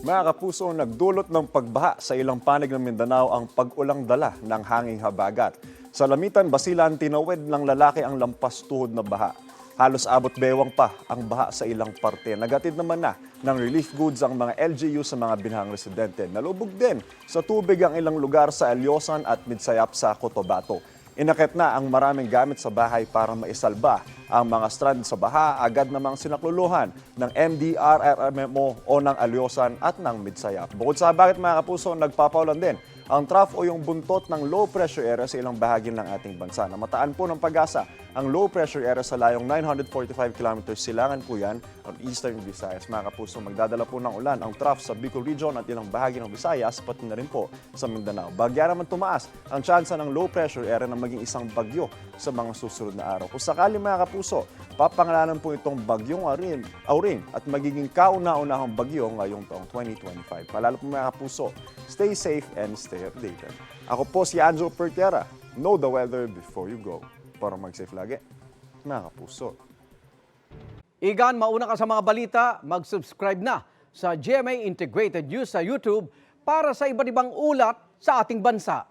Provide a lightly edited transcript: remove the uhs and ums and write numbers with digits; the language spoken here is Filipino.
Mga kapuso, nagdulot ng pagbaha sa ilang panig ng Mindanao ang pag-ulang dala ng hanging habagat. Sa Lamitan, Basilan, tinawid ng lalaki ang lampas tuhod na baha. Halos abot bewang pa ang baha sa ilang parte. Nagatid naman na ng relief goods ang mga LGU sa mga binahang residente. Nalubog din sa tubig ang ilang lugar sa Elyosan at Midsayap sa Cotabato. Inakit na ang maraming gamit sa bahay para maisalba ang mga strand sa baha, agad namang sinakluluhan ng MDRRMO o ng Alyosan at ng Midsayap. Bukod sa bakit mga kapuso, nagpapaulan din ang trough o yung buntot ng low pressure area sa ilang bahagi ng ating bansa. Namataan po ng Pag-asa ang low pressure area sa layong 945 kilometers silangan po yan on Eastern Visayas. Mga kapuso, magdadala po ng ulan ang trough sa Bicol Region at ilang bahagi ng Visayas, pati na rin po sa Mindanao. Bagya naman tumaas ang tsansa ng low pressure area na maging isang bagyo sa mga susunod na araw. Kung sakali mga kapuso, papangalanan po itong bagyong Auring at magiging kauna-unahang bagyo ngayong taong 2025. Palalo po mga kapuso, stay safe and stay updated. Ako po si Anjo Pertiera. Know the weather before you go. Para mag-safe lagi, mga kapuso. Igan, mauna ka sa mga balita, mag-subscribe na sa GMA Integrated News sa YouTube para sa iba't ibang ulat sa ating bansa.